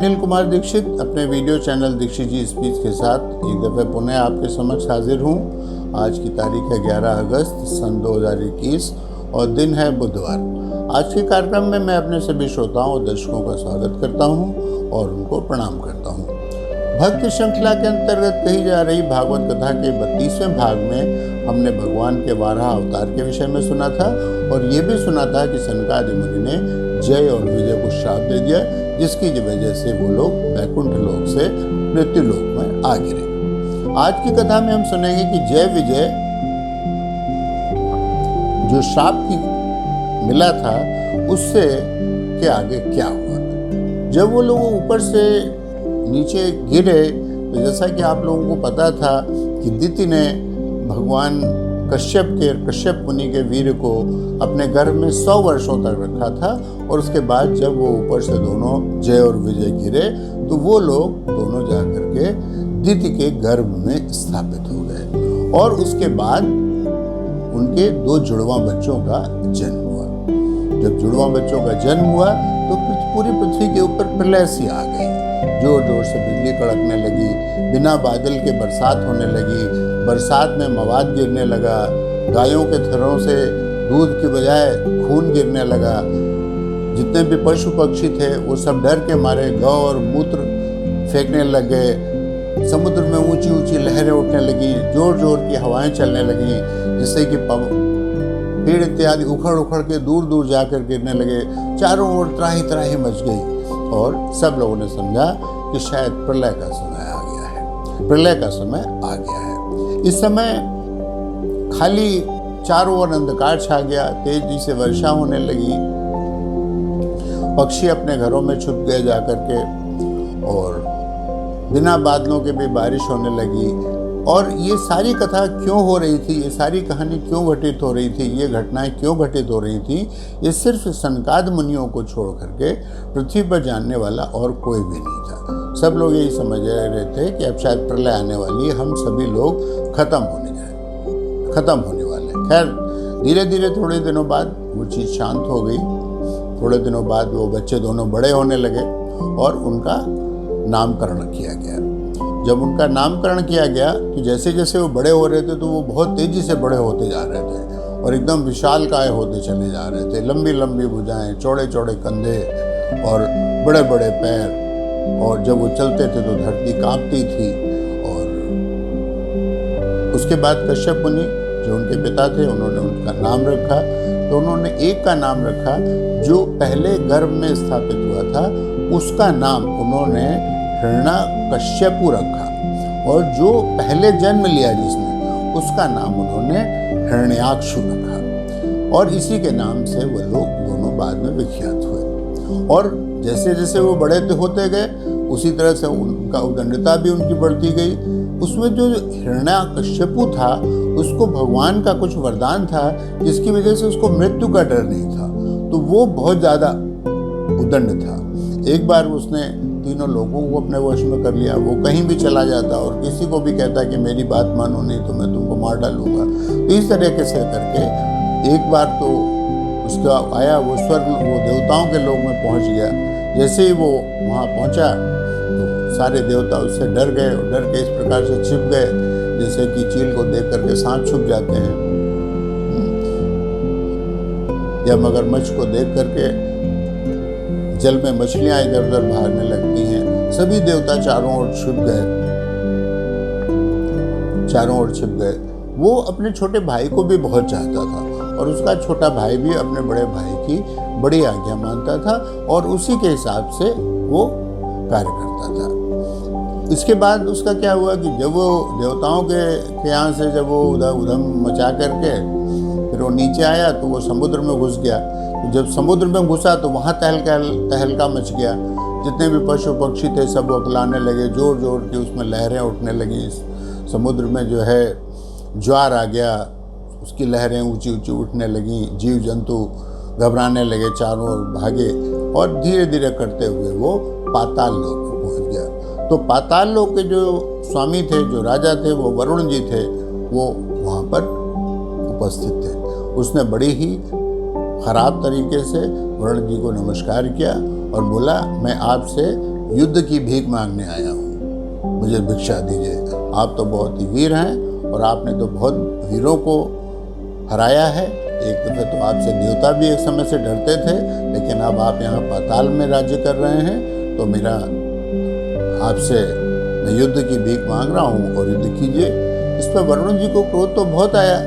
अनिल कुमार दीक्षित अपने video channel Dixit जी speech के साथ एक दफ़े पुनः आपके समक्ष हाजिर हूँ। आज की तारीख है 11 अगस्त सन 2021 और दिन है बुधवार। आज के कार्यक्रम में मैं अपने सभी श्रोताओं और दर्शकों का स्वागत करता हूँ और उनको प्रणाम करता हूँ। भक्त श्रृंखला के अंतर्गत कही जा रही भागवत कथा के 32वें भाग में हमने भगवान के वाराह अवतार के विषय में सुना था और ये भी सुना था कि सनकादि मुनि ने जय और विजय को श्राप दे दिया, जिसकी वजह से वो लोग वैकुंठ लोक से मृत्यु लोक में आ गिरे। आज की कथा में हम सुनेंगे कि जय विजय जो श्राप की मिला था उससे के आगे क्या हुआ। जब वो लोग ऊपर से नीचे गिरे तो जैसा कि आप लोगों को पता था कि दिति ने भगवान कश्यप मुनि के वीर को अपने गर्भ में 100 वर्षों तक रखा था और उसके बाद जब वो ऊपर से दोनों जय और विजय गिरे तो वो लोग दोनों जाकर के दिति के गर्भ में स्थापित हो गए और उसके बाद उनके 2 जुड़वा बच्चों का जन्म हुआ। जब जुड़वा बच्चों का जन्म हुआ तो पूरी पृथ्वी के ऊपर प्रलय सी आ गई। जोर जोर से बिजली कड़कने लगी, बिना बादल के बरसात होने लगी, बरसात में मवाद गिरने लगा, गायों के थरों से दूध की बजाय खून गिरने लगा। जितने भी पशु पक्षी थे वो सब डर के मारे गौ और मूत्र फेंकने लग गए। समुद्र में ऊंची ऊंची लहरें उठने लगी, जोर जोर की हवाएं चलने लगी, जिससे कि पेड़ इत्यादि उखड़ उखड़ के दूर दूर जाकर गिरने लगे। चारों ओर त्राही त्राही मच गई और सब लोगों ने समझा कि शायद प्रलय का समय आ गया है, प्रलय का समय आ गया है। इस समय खाली चारों ओर अंधकार छा गया, तेजी से वर्षा होने लगी, पक्षी अपने घरों में छुप गए जाकर के और बिना बादलों के भी बारिश होने लगी। और ये सारी कथा क्यों हो रही थी, ये सारी कहानी क्यों घटित हो रही थी, ये घटनाएं क्यों घटित हो रही थी, ये सिर्फ सनकाद मुनियों को छोड़ करके पृथ्वी पर जानने वाला और कोई भी नहीं था। सब लोग यही समझ रहे थे कि अब शायद प्रलय आने वाली है, हम सभी लोग खत्म होने वाले। खैर धीरे धीरे थोड़े दिनों बाद वो चीज़ शांत हो गई। थोड़े दिनों बाद वो बच्चे दोनों बड़े होने लगे और उनका नामकरण किया गया। जब उनका नामकरण किया गया तो जैसे जैसे वो बड़े हो रहे थे तो वो बहुत तेज़ी से बड़े होते जा रहे थे और एकदम विशालकाय होते चले जा रहे थे। लंबी लंबी भुजाएं, चौड़े चौड़े कंधे और बड़े बड़े पैर, और जब वो चलते थे तो धरती कांपती थी। और उसके बाद कश्यप मुनि जो उनके पिता थे उन्होंने उनका नाम रखा। तो उन्होंने एक का नाम रखा जो पहले गर्भ में स्थापित हुआ था, उसका नाम उन्होंने हिरण्यकश्यपु रखा, और जो पहले जन्म लिया जिसने उसका नाम उन्होंने हिरण्याक्षु रखा। और इसी के नाम से वो लोग दोनों बाद में विख्यात हुए। और जैसे जैसे वो बड़े होते गए उसी तरह से उनका उदंडता भी उनकी बढ़ती गई। उसमें जो हिरण्यकश्यपु था उसको भगवान का कुछ वरदान था जिसकी वजह से उसको मृत्यु का डर नहीं था, तो वो बहुत ज़्यादा उदंड था। एक बार उसने तीनों लोगों को अपने वश में कर लिया। वो कहीं भी चला जाता और किसी को भी कहता कि मेरी बात मानो नहीं तो मैं तुमको मार डालूंगा। तो इस तरीके से करके एक बार तो उसका आया वो स्वर्ग, वो देवताओं के लोक में पहुंच गया। जैसे ही वो वहाँ पहुंचा तो सारे देवता उससे डर गए और डर के इस प्रकार से छिप गए जैसे कि चील को देख करके सांप छुप जाते हैं, या मगरमच्छ को देख करके जल में मछलियां इधर उधर भागने लगती हैं। सभी देवता चारों ओर छिप गए। वो अपने छोटे भाई को भी बहुत चाहता था और उसका छोटा भाई भी अपने बड़े भाई की बड़ी आज्ञा मानता था और उसी के हिसाब से वो कार्य करता था। इसके बाद उसका क्या हुआ कि जब वो देवताओं के यहाँ से जब वो उधम मचा करके फिर वो नीचे आया तो वो समुद्र में घुस गया। जब समुद्र में घुसा तो वहाँ तहलका मच गया। जितने भी पशु पक्षी थे सब वकलाने लगे, जोर जोर की उसमें लहरें उठने लगी। समुद्र में जो है ज्वार आ गया, उसकी लहरें ऊंची ऊंची उठने लगी। जीव जंतु घबराने लगे, चारों ओर भागे और धीरे धीरे करते हुए वो पाताल लोक में पहुँच गया। तो पाताल लोक के जो स्वामी थे, जो राजा थे, वो वरुण जी थे, वो वहाँ पर उपस्थित थे। उसने बड़ी ही खराब तरीके से वरुण जी को नमस्कार किया और बोला मैं आपसे युद्ध की भीख मांगने आया हूँ, मुझे भिक्षा दीजिए। आप तो बहुत ही वीर हैं और आपने तो बहुत वीरों को हराया है। एक दफ़े तो आपसे देवता भी एक समय से डरते थे, लेकिन अब आप यहाँ पाताल में राज्य कर रहे हैं, तो मेरा आपसे मैं युद्ध की भीख मांग रहा हूँ और युद्ध कीजिए। इस पर वरुण जी को क्रोध तो बहुत आया,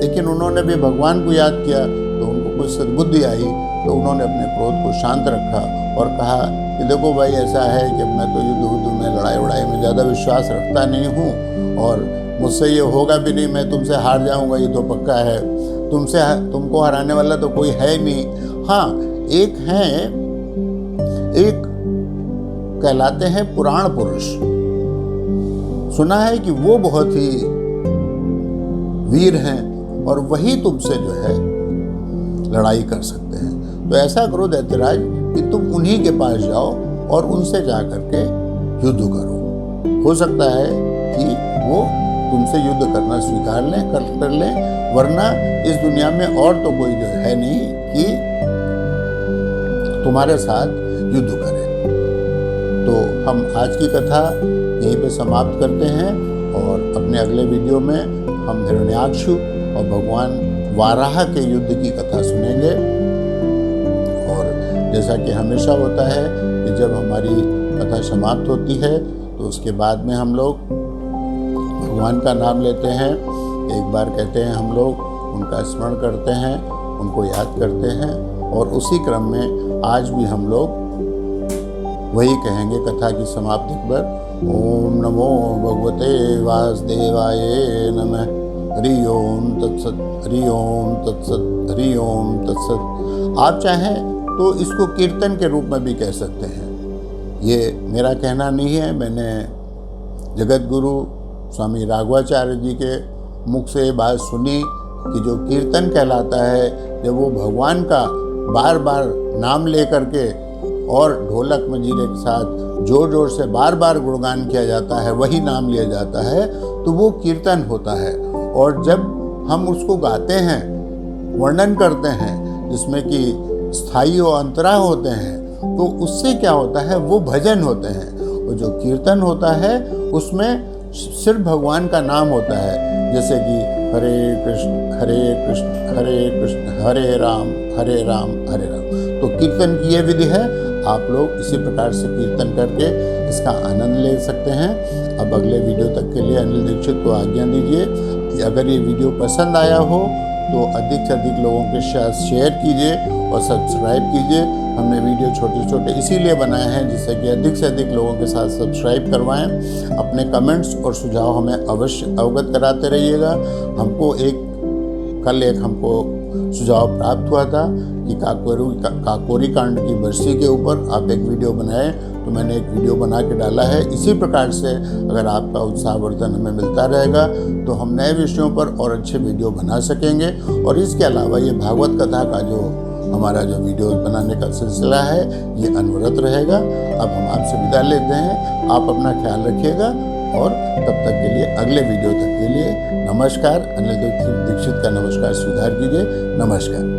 लेकिन उन्होंने भी भगवान को याद किया तो उनको कुछ सद्बुद्धि आई, तो उन्होंने अपने क्रोध को शांत रखा और कहा कि देखो भाई, ऐसा है कि मैं तो युद्ध में लड़ाई वड़ाई में ज़्यादा विश्वास रखता नहीं हूँ और मुझसे ये होगा भी नहीं, मैं तुमसे हार जाऊँगा, ये तो पक्का है। तुमको हराने वाला तो कोई है ही नहीं। हाँ, एक कहलाते हैं पुराण पुरुष, सुना है कि वो बहुत ही वीर हैं और वही तुमसे जो है लड़ाई कर सकते हैं। तो ऐसा करो दैत्यराज कि तुम उन्हीं के पास जाओ और उनसे जा करके युद्ध करो। हो सकता है कि वो तुमसे युद्ध करना स्वीकार लें, कर लें, वरना इस दुनिया में और तो कोई जो है नहीं कि तुम्हारे साथ युद्ध करे। तो हम आज की कथा यहीं पे समाप्त करते हैं और अपने अगले वीडियो में हम हिरण्याक्षु और भगवान वाराह के युद्ध की कथा सुनेंगे। और जैसा कि हमेशा होता है कि जब हमारी कथा समाप्त होती है तो उसके बाद में हम लोग भगवान का नाम लेते हैं, एक बार कहते हैं, हम लोग उनका स्मरण करते हैं, उनको याद करते हैं और उसी क्रम में आज भी हम लोग वही कहेंगे कथा की समाप्ति पर, ओम नमो भगवते वासुदेवाय नमः। हरि ओम तत्सत, हरि ओम तत्सत, हरि ओम तत्सत। आप चाहें तो इसको कीर्तन के रूप में भी कह सकते हैं। ये मेरा कहना नहीं है, मैंने जगत गुरु स्वामी राघवाचार्य जी के मुख से ये बात सुनी कि जो कीर्तन कहलाता है, जब वो भगवान का बार बार नाम ले करके और ढोलक मंजीरे के साथ जोर जोर से बार बार गुणगान किया जाता है, वही नाम लिया जाता है, तो वो कीर्तन होता है। और जब हम उसको गाते हैं, वर्णन करते हैं, जिसमें कि स्थायी और अंतरा होते हैं, तो उससे क्या होता है, वो भजन होते हैं। और जो कीर्तन होता है उसमें सिर्फ भगवान का नाम होता है, जैसे कि हरे कृष्ण हरे कृष्ण हरे कृष्ण हरे राम हरे राम हरे राम। तो कीर्तन की ये विधि है, आप लोग इसी प्रकार से कीर्तन करके इसका आनंद ले सकते हैं। अब अगले वीडियो तक के लिए अनिल दीक्षित को आज्ञा दीजिए। अगर ये वीडियो पसंद आया हो तो अधिक से अधिक लोगों के साथ शेयर कीजिए और सब्सक्राइब कीजिए। हमने वीडियो छोटे छोटे इसीलिए बनाए हैं जिससे कि अधिक से अधिक लोगों के साथ सब्सक्राइब करवाएं। अपने कमेंट्स और सुझाव हमें अवश्य अवगत कराते रहिएगा। कल एक हमको सुझाव प्राप्त हुआ था कि काकोरी कांड की बरसी के ऊपर आप एक वीडियो बनाएं, तो मैंने एक वीडियो बना के डाला है। इसी प्रकार से अगर आपका उत्साहवर्धन हमें मिलता रहेगा तो हम नए विषयों पर और अच्छे वीडियो बना सकेंगे। और इसके अलावा ये भागवत कथा का जो हमारा जो वीडियो बनाने का सिलसिला है, ये अनवरत रहेगा। अब हम आपसे विदा लेते हैं। आप अपना ख्याल रखिएगा और तब तक के लिए, अगले वीडियो तक के लिए नमस्कार। अनिल दीक्षित का नमस्कार स्वीकार कीजिए। नमस्कार।